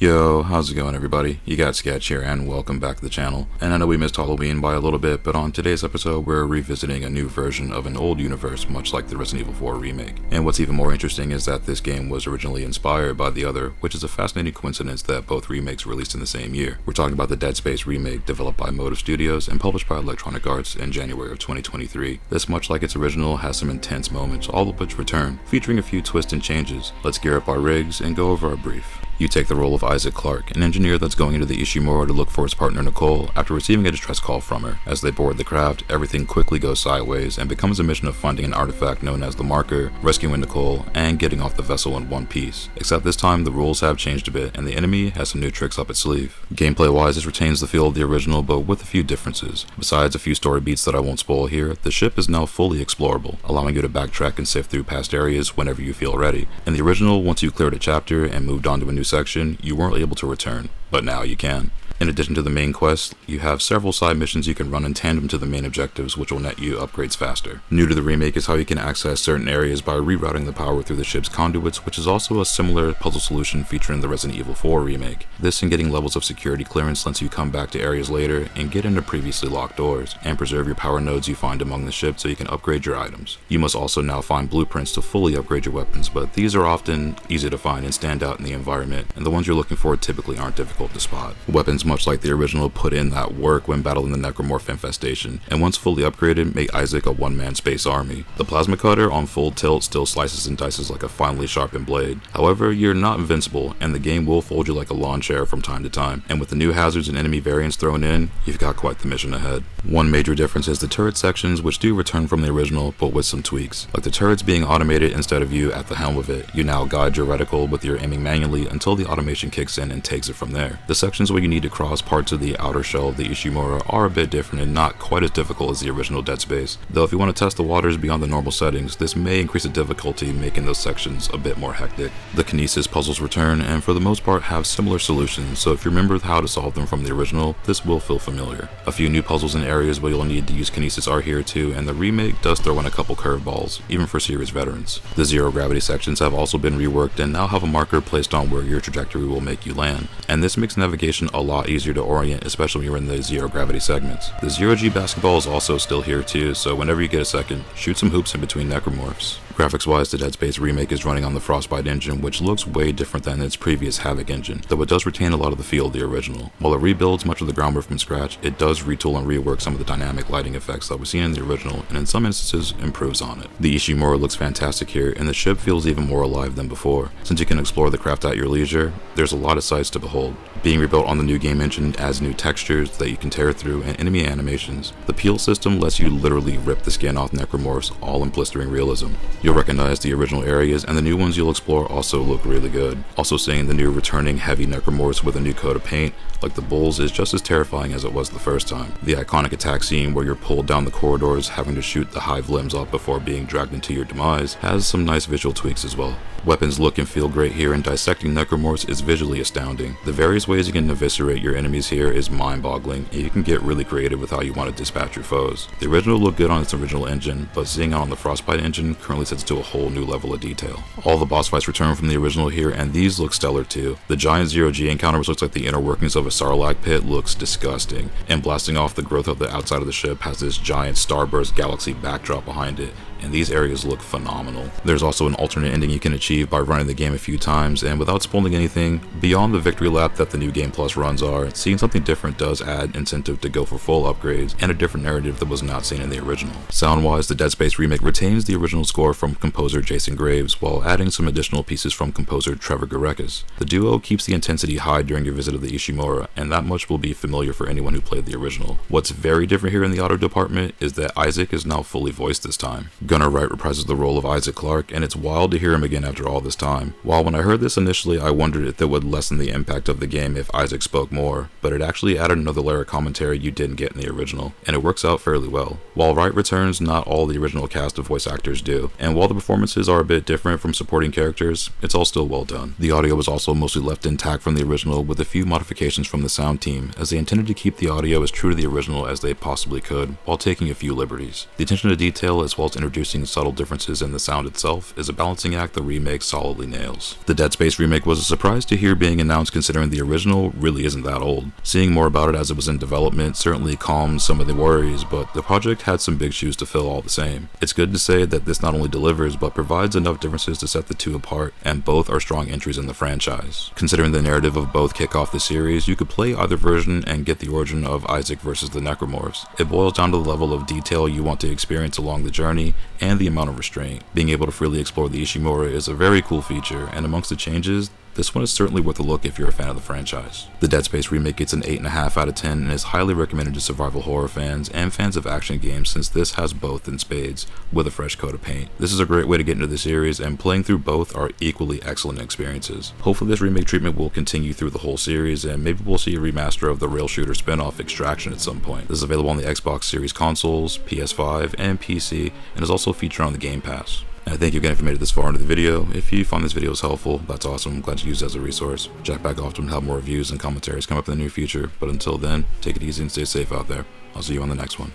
Yo, how's it going everybody? You got Sketch here and welcome back to the channel. And I know we missed Halloween by a little bit, but on today's episode we're revisiting a new version of an old universe much like the Resident Evil 4 remake. And what's even more interesting is that this game was originally inspired by the other, which is a fascinating coincidence that both remakes released in the same year. We're talking about the Dead Space remake developed by Motive Studios and published by Electronic Arts in January of 2023. This, much like its original, has some intense moments, all of which return, featuring a few twists and changes. Let's gear up our rigs and go over our brief. You take the role of Isaac Clarke, an engineer that's going into the Ishimura to look for his partner Nicole after receiving a distress call from her. As they board the craft, everything quickly goes sideways and becomes a mission of finding an artifact known as the Marker, rescuing Nicole, and getting off the vessel in one piece. Except this time the rules have changed a bit and the enemy has some new tricks up its sleeve. Gameplay wise, it retains the feel of the original but with a few differences. Besides a few story beats that I won't spoil here, the ship is now fully explorable, allowing you to backtrack and sift through past areas whenever you feel ready. In the original, once you cleared a chapter and moved on to a new section, you weren't able to return, but now you can. In addition to the main quest, you have several side missions you can run in tandem to the main objectives, which will net you upgrades faster. New to the remake is how you can access certain areas by rerouting the power through the ship's conduits, which is also a similar puzzle solution featuring the Resident Evil 4 remake. This and getting levels of security clearance lets you come back to areas later and get into previously locked doors, and preserve your power nodes you find among the ship so you can upgrade your items. You must also now find blueprints to fully upgrade your weapons, but these are often easy to find and stand out in the environment, and the ones you're looking for typically aren't difficult to spot. Weapons, much like the original, put in that work when battling the necromorph infestation, and once fully upgraded, make Isaac a one-man space army. The plasma cutter on full tilt still slices and dices like a finely sharpened blade. However, you're not invincible, and the game will fold you like a lawn chair from time to time, and with the new hazards and enemy variants thrown in, you've got quite the mission ahead. One major difference is the turret sections, which do return from the original, but with some tweaks. Like the turrets being automated instead of you at the helm of it, you now guide your reticle with your aiming manually until the automation kicks in and takes it from there. The sections where you need to cross parts of the outer shell of the Ishimura are a bit different and not quite as difficult as the original Dead Space, though if you want to test the waters beyond the normal settings, this may increase the difficulty, making those sections a bit more hectic. The Kinesis puzzles return and for the most part have similar solutions, so if you remember how to solve them from the original, this will feel familiar. A few new puzzles and areas where you'll need to use Kinesis are here too, and the remake does throw in a couple curveballs, even for series veterans. The zero gravity sections have also been reworked and now have a marker placed on where your trajectory will make you land, and this makes navigation a lot easier to orient, especially when you're in the zero gravity segments. The zero-G basketball is also still here too, so whenever you get a second, shoot some hoops in between necromorphs. Graphics wise, the Dead Space remake is running on the Frostbite engine, which looks way different than its previous Havoc engine, though it does retain a lot of the feel of the original. While it rebuilds much of the groundwork from scratch, it does retool and rework some of the dynamic lighting effects that was seen in the original, and in some instances improves on it. The Ishimura looks fantastic here, and the ship feels even more alive than before. Since you can explore the craft at your leisure, there's a lot of sights to behold. Being rebuilt on the new game engine adds new textures that you can tear through and enemy animations. The peel system lets you literally rip the skin off necromorphs, all in blistering realism. You'll recognize the original areas, and the new ones you'll explore also look really good. Also, seeing the new returning heavy necromorphs with a new coat of paint, like the bulls, is just as terrifying as it was the first time. The iconic attack scene where you're pulled down the corridors having to shoot the hive limbs off before being dragged into your demise has some nice visual tweaks as well. Weapons look and feel great here, and dissecting necromorphs is visually astounding. The various ways you can eviscerate your enemies here is mind-boggling, and you can get really creative with how you want to dispatch your foes. The original looked good on its original engine, but seeing it on the Frostbite engine currently sets it to a whole new level of detail. All the boss fights return from the original here, and these look stellar too. The giant zero-G encounter, which looks like the inner workings of a Sarlacc pit, looks disgusting, and blasting off the growth of the outside of the ship has this giant starburst galaxy backdrop behind it, and these areas look phenomenal. There's also an alternate ending you can achieve by running the game a few times, and without spoiling anything, beyond the victory lap that the new Game Plus runs are, seeing something different does add incentive to go for full upgrades and a different narrative that was not seen in the original. Sound-wise, the Dead Space remake retains the original score from composer Jason Graves, while adding some additional pieces from composer Trevor Gureckis. The duo keeps the intensity high during your visit of the Ishimura, and that much will be familiar for anyone who played the original. What's very different here in the auto department is that Isaac is now fully voiced this time. Gunnar Wright reprises the role of Isaac Clarke, and it's wild to hear him again after all this time. While when I heard this initially, I wondered if it would lessen the impact of the game if Isaac spoke more, but it actually added another layer of commentary you didn't get in the original, and it works out fairly well. While Wright returns, not all the original cast of voice actors do, and while the performances are a bit different from supporting characters, it's all still well done. The audio was also mostly left intact from the original, with a few modifications from the sound team, as they intended to keep the audio as true to the original as they possibly could, while taking a few liberties. The attention to detail, as well as introducing subtle differences in the sound itself, is a balancing act the remake solidly nails. The Dead Space remake was a surprise to hear being announced, considering the original really isn't that old. Seeing more about it as it was in development certainly calmed some of the worries, but the project had some big shoes to fill all the same. It's good to say that this not only delivers, but provides enough differences to set the two apart, and both are strong entries in the franchise. Considering the narrative of both kick off the series, you could play either version and get the origin of Isaac versus the Necromorphs. It boils down to the level of detail you want to experience along the journey, and the amount of restraint. Being able to freely explore the Ishimura is a very cool feature, and amongst the changes, this one is certainly worth a look if you're a fan of the franchise. The Dead Space remake gets an 8.5 out of 10 and is highly recommended to survival horror fans and fans of action games, since this has both in spades with a fresh coat of paint. This is a great way to get into the series, and playing through both are equally excellent experiences. Hopefully this remake treatment will continue through the whole series, and maybe we'll see a remaster of the rail shooter spin-off Extraction at some point. This is available on the Xbox Series consoles, PS5, and PC, and is also featured on the Game Pass. And I thank you again if you made it this far into the video. If you found this video helpful, that's awesome. I'm glad to use it as a resource. Check back often to have more reviews and commentaries come up in the near future. But until then, take it easy and stay safe out there. I'll see you on the next one.